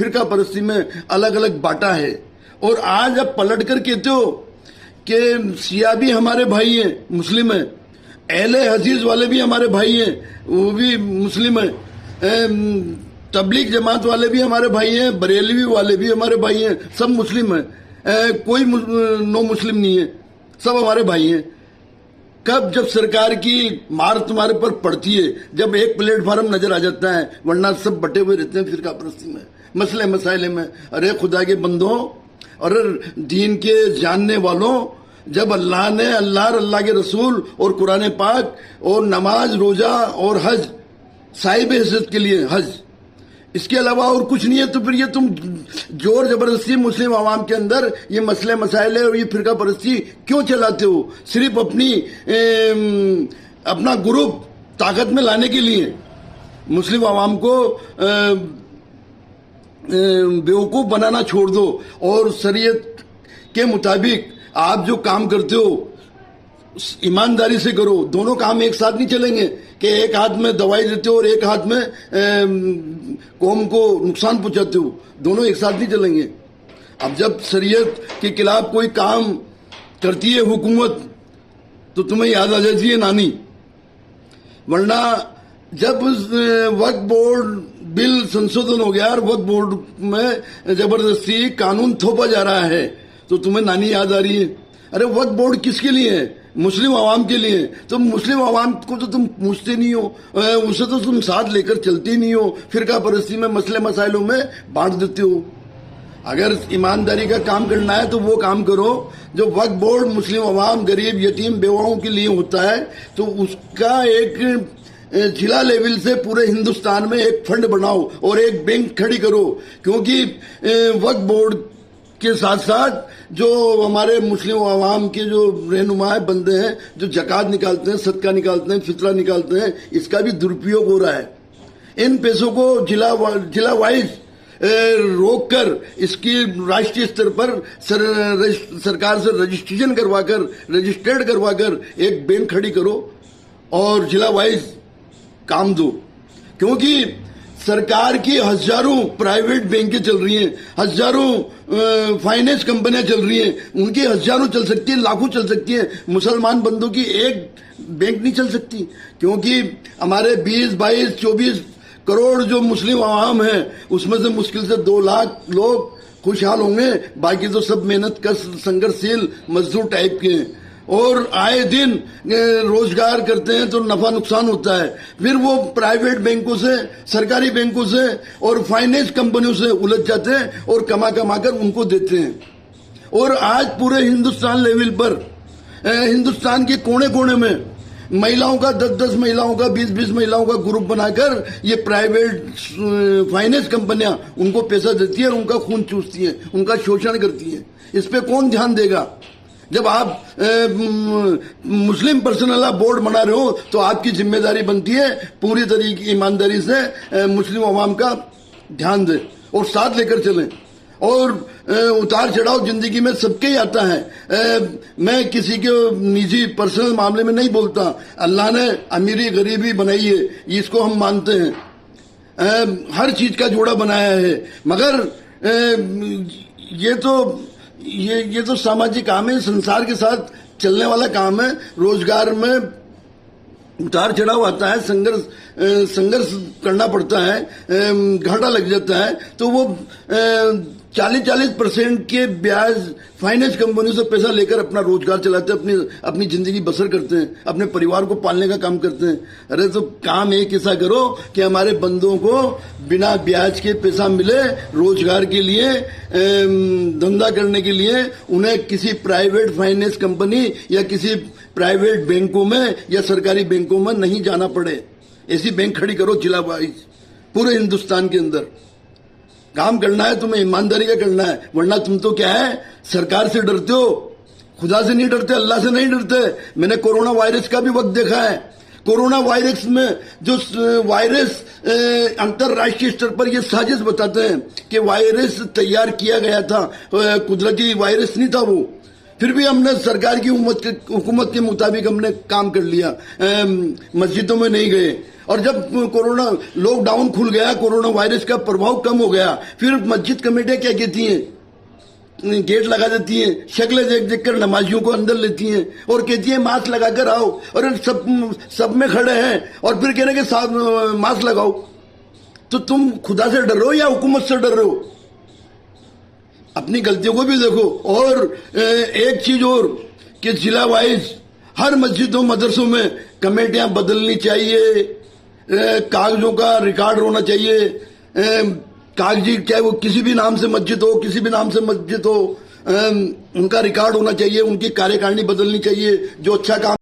फिरका परस्ती में अलग अलग बांटा है। और आज अब पलट कर कहते हो कि शिया भी हमारे भाई हैं, मुस्लिम हैं, अहले हदीस वाले भी हमारे भाई हैं, वो भी मुस्लिम हैं, तबलीग जमात वाले भी हमारे भाई हैं, बरेलवी वाले भी हमारे भाई हैं, सब मुस्लिम हैं, कोई नो मुस्लिम नहीं है, सब हमारे भाई हैं। कब? जब सरकार की मार तुम्हारे पर पड़ती है, जब एक प्लेटफार्म नजर आ जाता है, वरना सब बटे हुए रहते हैं फिरका परस्ती में, मसले मसाइले में। अरे खुदा के बंदों और दीन के जानने वालों, जब अल्लाह ने अल्लाह के रसूल और कुरान पाक और नमाज रोजा और हज साहिब इज्जत के लिए हज, इसके अलावा और कुछ नहीं है, तो फिर ये तुम जोर जबरदस्ती मुस्लिम आवाम के अंदर ये मसले मसाइल और ये फिरका परस्ती क्यों चलाते हो? सिर्फ अपना ग्रुप ताकत में लाने के लिए मुस्लिम आवाम को बेवकूफ बनाना छोड़ दो और शरीयत के मुताबिक आप जो काम करते हो ईमानदारी से करो। दोनों काम एक साथ नहीं चलेंगे कि एक हाथ में दवाई देते हो और एक हाथ में कौम को नुकसान पहुंचाते हो, दोनों एक साथ नहीं चलेंगे। अब जब शरीयत के खिलाफ कोई काम करती है हुकूमत तो तुम्हें याद आ जाती है नानी, वरना जब वक्फ बोर्ड बिल संशोधन हो गया और वक्फ बोर्ड में जबरदस्ती कानून थोपा जा रहा है तो तुम्हें नानी याद आ रही है। अरे वक्फ बोर्ड किसके लिए है? मुस्लिम आवाम के लिए। तो मुस्लिम आवाम को तो तुम पूछते नहीं हो, उसे तो तुम साथ लेकर चलते नहीं हो, फिरका परस्ती में मसले मसाइलों में बांट देते हो। अगर ईमानदारी का काम करना है तो वो काम करो जो वक्फ बोर्ड मुस्लिम आवाम, गरीब, यतीम, बेवाओं के लिए होता है, तो उसका एक जिला लेवल से पूरे हिंदुस्तान में एक फंड बनाओ और एक बैंक खड़ी करो। क्योंकि वक्फ बोर्ड के साथ साथ जो हमारे मुस्लिम आवाम के जो रहनुमा बंदे हैं, जो जकात निकालते हैं, सदका निकालते हैं, फितरा निकालते हैं, इसका भी दुरुपयोग हो रहा है। इन पैसों को जिला वाइज रोक कर इसकी राष्ट्रीय स्तर पर सरकार से रजिस्ट्रेशन करवाकर, रजिस्टर्ड करवाकर एक बैंक खड़ी करो और जिला वाइज काम दो। क्योंकि सरकार की हजारों प्राइवेट बैंकें चल रही हैं, हजारों फाइनेंस कंपनियां चल रही हैं, उनकी हजारों चल सकती है, लाखों चल सकती है, मुसलमान बंदों की एक बैंक नहीं चल सकती। क्योंकि हमारे 20, 22, 24 करोड़ जो मुस्लिम आवाम है, उसमें से मुश्किल से 2 लाख लोग खुशहाल होंगे, बाकी तो सब मेहनत कश, संघर्षशील मजदूर टाइप के हैं और आए दिन रोजगार करते हैं तो नफा नुकसान होता है। फिर वो प्राइवेट बैंकों से, सरकारी बैंकों से और फाइनेंस कंपनियों से उलझ जाते हैं और कमा कमा कर उनको देते हैं। और आज पूरे हिंदुस्तान लेवल पर, हिंदुस्तान के कोने कोने में महिलाओं का 10-10 महिलाओं का, 20-20 महिलाओं का ग्रुप बनाकर ये प्राइवेट फाइनेंस कंपनियां उनको पैसा देती है और उनका खून चूसती है, उनका शोषण करती है। इस पे कौन ध्यान देगा? जब आप मुस्लिम पर्सनल लॉ बोर्ड बना रहे हो तो आपकी जिम्मेदारी बनती है पूरी तरीके ईमानदारी से मुस्लिम अवाम का ध्यान दें और साथ लेकर चलें। और उतार चढ़ाव जिंदगी में सबके ही आता है। मैं किसी के निजी पर्सनल मामले में नहीं बोलता। अल्लाह ने अमीरी गरीबी बनाई है, इसको हम मानते हैं, हर चीज का जोड़ा बनाया है। मगर ये तो सामाजिक काम है, संसार के साथ चलने वाला काम है। रोजगार में उतार चढ़ाव आता है, संघर्ष करना पड़ता है, घाटा लग जाता है, तो वो 40% के ब्याज फाइनेंस कंपनियों से पैसा लेकर अपना रोजगार चलाते हैं, अपनी जिंदगी बसर करते हैं, अपने परिवार को पालने का काम करते हैं। अरे तो काम एक ऐसा करो कि हमारे बंदों को बिना ब्याज के पैसा मिले, रोजगार के लिए, धंधा करने के लिए उन्हें किसी प्राइवेट फाइनेंस कंपनी या किसी प्राइवेट बैंकों में या सरकारी बैंकों में नहीं जाना पड़े। ऐसी बैंक खड़ी करो जिला वाइज पूरे हिंदुस्तान के अंदर। काम करना है तुम्हें ईमानदारी का करना है, वरना तुम तो क्या है, सरकार से डरते हो, खुदा से नहीं डरते, अल्लाह से नहीं डरते। मैंने कोरोना वायरस का भी वक्त देखा है। कोरोना वायरस में जो वायरस अंतरराष्ट्रीय स्तर पर ये साजिश बताते हैं कि वायरस तैयार किया गया था, कुदरती वायरस नहीं था वो, फिर भी हमने सरकार की हुकूमत के मुताबिक हमने काम कर लिया, मस्जिदों में नहीं गए और जब कोरोना लॉकडाउन खुल गया, कोरोना वायरस का प्रभाव कम हो गया, फिर मस्जिद कमेटियां क्या कहती हैं, गेट लगा देती हैं, शक्लें देख देख कर नमाजियों को अंदर लेती हैं और कहती हैं मास्क लगाकर आओ, और सब में खड़े हैं और फिर कह रहे हैं कि साथ मास्क लगाओ। तो तुम खुदा से डर रहे हो या हुकूमत से डर रहे हो? अपनी गलतियों को भी देखो। और एक चीज और कि जिला वाइज हर मस्जिदों मदरसों में कमेटियां बदलनी चाहिए, कागजों का रिकॉर्ड होना चाहिए, कागजी चाहे वो किसी भी नाम से मस्जिद हो, किसी भी नाम से मस्जिद हो, उनका रिकॉर्ड होना चाहिए, उनकी कार्यकारिणी बदलनी चाहिए, जो अच्छा काम